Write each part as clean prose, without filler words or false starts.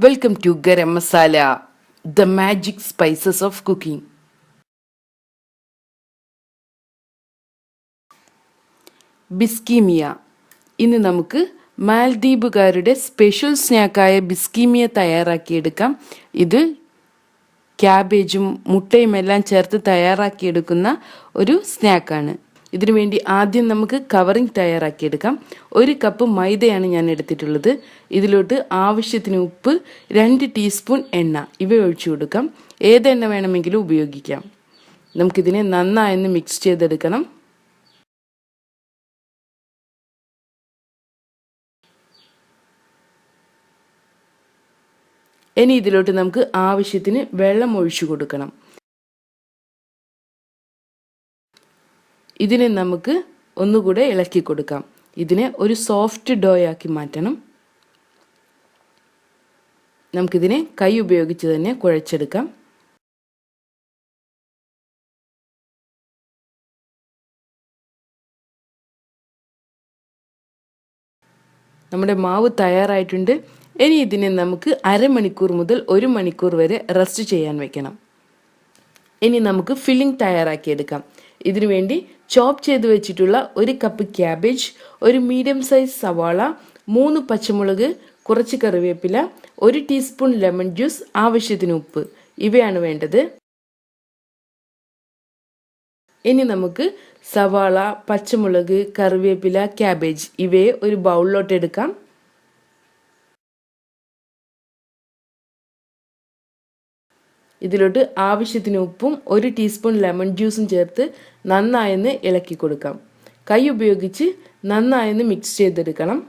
Welcome to Garam Masala, the magic spices of cooking. ബിസ്കീമിയ. ഇന്ന് നമുക്ക് മാൽദ്വീപുകാരുടെ special സ്നാക്കായ ബിസ്കീമിയ തയ്യാറാക്കിയെടുക്കാം. ഇത് ക്യാബേജും മുട്ടയും എല്ലാം ചേർത്ത് തയ്യാറാക്കിയെടുക്കുന്ന ഒരു സ്നാക്കാണ്. ഇതിനു വേണ്ടി ആദ്യം നമുക്ക് കവറിംഗ് തയ്യാറാക്കിയെടുക്കാം. 1 കപ്പ് മൈദയാണ് ഞാൻ എടുത്തിട്ടുള്ളത്. ഇതിലോട്ട് ആവശ്യത്തിന് ഉപ്പ്, 2 ടീസ്പൂൺ എണ്ണ ഇവ ഒഴിച്ചു കൊടുക്കാം. ഏതെണ്ണ വേണമെങ്കിലും ഉപയോഗിക്കാം. നമുക്കിതിനെ നന്നായി മിക്സ് ചെയ്തെടുക്കണം. ഇനി ഇതിലോട്ട് നമുക്ക് ആവശ്യത്തിന് വെള്ളം ഒഴിച്ചു കൊടുക്കണം. ഇതിനെ നമുക്ക് ഒന്നുകൂടെ ഇളക്കി കൊടുക്കാം. ഇതിനെ ഒരു സോഫ്റ്റ് ഡോ ആക്കി മാറ്റണം. നമുക്കിതിനെ കൈ ഉപയോഗിച്ച് തന്നെ കുഴച്ചെടുക്കാം. നമ്മുടെ മാവ് തയ്യാറായിട്ടുണ്ട്. ഇനി ഇതിനെ നമുക്ക് അരമണിക്കൂർ മുതൽ 1 മണിക്കൂർ വരെ റെസ്റ്റ് ചെയ്യാൻ വെക്കണം. ഇനി നമുക്ക് ഫില്ലിംഗ് തയ്യാറാക്കിയെടുക്കാം. ഇതിനുവേണ്ടി ചോപ്പ് ചെയ്ത് വെച്ചിട്ടുള്ള 1 കപ്പ് ക്യാബേജ്, ഒരു മീഡിയം സൈസ് സവാള, 3 പച്ചമുളക്, കുറച്ച് കറിവേപ്പില, 1 ടീസ്പൂൺ ലെമൺ ജ്യൂസ്, ആവശ്യത്തിന് ഉപ്പ് ഇവയാണ് വേണ്ടത്. ഇനി നമുക്ക് സവാള, പച്ചമുളക്, കറിവേപ്പില, ക്യാബേജ് ഇവയെ ഒരു ബൗളിലോട്ട് എടുക്കാം. ഇതിലോട്ട് ആവശ്യത്തിന് ഉപ്പും 1 ടീസ്പൂൺ ലെമൺ ജ്യൂസും ചേർത്ത് നന്നായി ഇളക്കി കൊടുക്കാം. കൈ ഉപയോഗിച്ച് നന്നായി മിക്സ് ചെയ്തെടുക്കണം.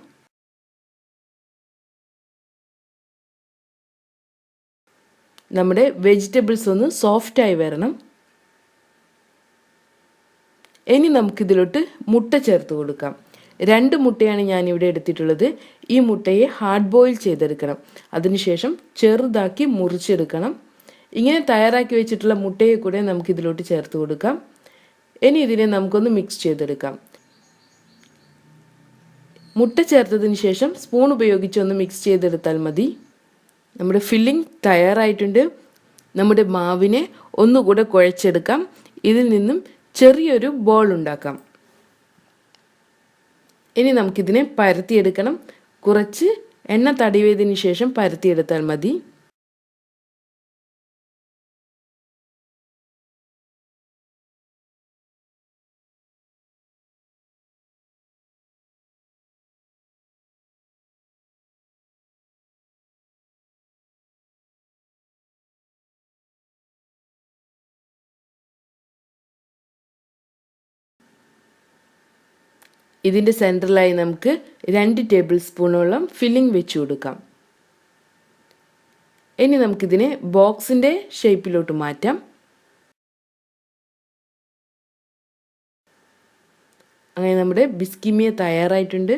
നമ്മുടെ വെജിറ്റബിൾസ് ഒന്ന് സോഫ്റ്റായി വരണം. ഇനി നമുക്കിതിലോട്ട് മുട്ട ചേർത്ത് കൊടുക്കാം. 2 മുട്ടയാണ് ഞാനിവിടെ എടുത്തിട്ടുള്ളത്. ഈ മുട്ടയെ ഹാർഡ് ബോയിൽ ചെയ്തെടുക്കണം. അതിനുശേഷം ചെറുതാക്കി മുറിച്ചെടുക്കണം. ഇങ്ങനെ തയ്യാറാക്കി വെച്ചിട്ടുള്ള മുട്ടയെ കൂടെ നമുക്കിതിലോട്ട് ചേർത്ത് കൊടുക്കാം. ഇനി ഇതിനെ നമുക്കൊന്ന് മിക്സ് ചെയ്തെടുക്കാം. മുട്ട ചേർത്തതിന് ശേഷം സ്പൂൺ ഉപയോഗിച്ച് ഒന്ന് മിക്സ് ചെയ്തെടുത്താൽ മതി. നമ്മുടെ ഫില്ലിംഗ് തയ്യാറായിട്ടുണ്ട്. നമ്മുടെ മാവിനെ ഒന്നുകൂടെ കുഴച്ചെടുക്കാം. ഇതിൽ നിന്നും ചെറിയൊരു ബോൾ ഉണ്ടാക്കാം. ഇനി നമുക്കിതിനെ പരത്തിയെടുക്കണം. കുറച്ച് എണ്ണ തടവിയതിന് ശേഷം പരത്തിയെടുത്താൽ മതി. ഇതിൻ്റെ സെൻറ്ററിലായി നമുക്ക് 2 ടേബിൾ സ്പൂണോളം ഫില്ലിംഗ് വെച്ച് കൊടുക്കാം. ഇനി നമുക്കിതിനെ ബോക്സിൻ്റെ ഷേപ്പിലോട്ട് മാറ്റാം. അങ്ങനെ നമ്മുടെ ബിസ്കീമിയ തയ്യാറായിട്ടുണ്ട്.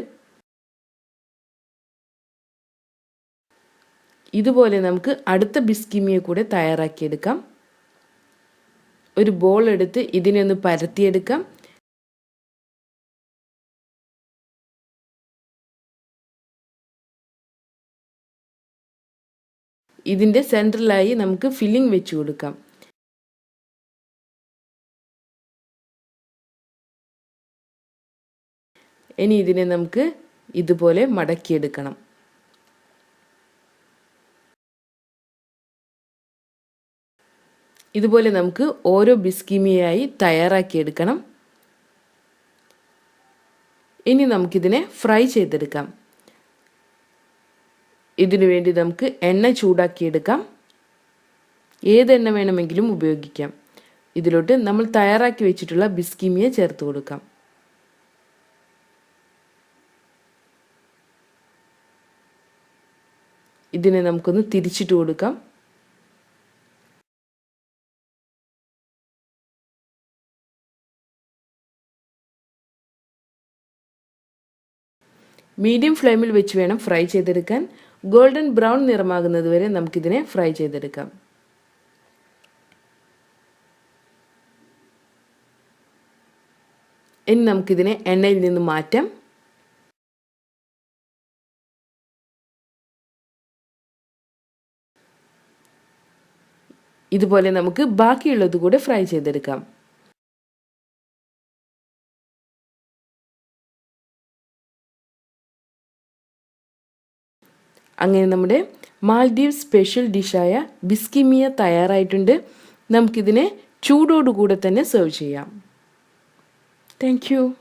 ഇതുപോലെ നമുക്ക് അടുത്ത ബിസ്കീമിയ കൂടെ തയ്യാറാക്കിയെടുക്കാം. ഒരു ബോൾ എടുത്ത് ഇതിനെ ഒന്ന് പരത്തിയെടുക്കാം. ഇതിൻ്റെ സെൻറ്ററിലായി നമുക്ക് ഫില്ലിംഗ് വെച്ച് കൊടുക്കാം. ഇനി ഇതിനെ നമുക്ക് ഇതുപോലെ മടക്കിയെടുക്കണം. ഇതുപോലെ നമുക്ക് ഓരോ ബിസ്കീമിയായി തയ്യാറാക്കിയെടുക്കണം. ഇനി നമുക്കിതിനെ ഫ്രൈ ചെയ്തെടുക്കാം. ഇതിനു വേണ്ടി നമുക്ക് എണ്ണ ചൂടാക്കിയെടുക്കാം. ഏതെണ്ണ വേണമെങ്കിലും ഉപയോഗിക്കാം. ഇതിലോട്ട് നമ്മൾ തയ്യാറാക്കി വെച്ചിട്ടുള്ള ബിസ്കീമിയ ചേർത്ത് കൊടുക്കാം. ഇതിനെ നമുക്കൊന്ന് തിരിച്ചിട്ട് കൊടുക്കാം. മീഡിയം ഫ്ലെയിമിൽ വെച്ച് വേണം ഫ്രൈ ചെയ്തെടുക്കാൻ. ഗോൾഡൻ ബ്രൗൺ നിറമാകുന്നത് വരെ നമുക്കിതിനെ ഫ്രൈ ചെയ്തെടുക്കാം. ഇനി നമുക്കിതിനെ എണ്ണയിൽ നിന്ന് മാറ്റാം. ഇതുപോലെ നമുക്ക് ബാക്കിയുള്ളത് കൂടെ ഫ്രൈ ചെയ്തെടുക്കാം. അങ്ങനെ നമ്മുടെ മാൽദീവ് സ്പെഷ്യൽ ഡിഷായ ബിസ്കിമിയ തയ്യാറായിട്ടുണ്ട്. നമുക്കിതിനെ ചൂടോടുകൂടെ തന്നെ സെർവ് ചെയ്യാം. Thank you.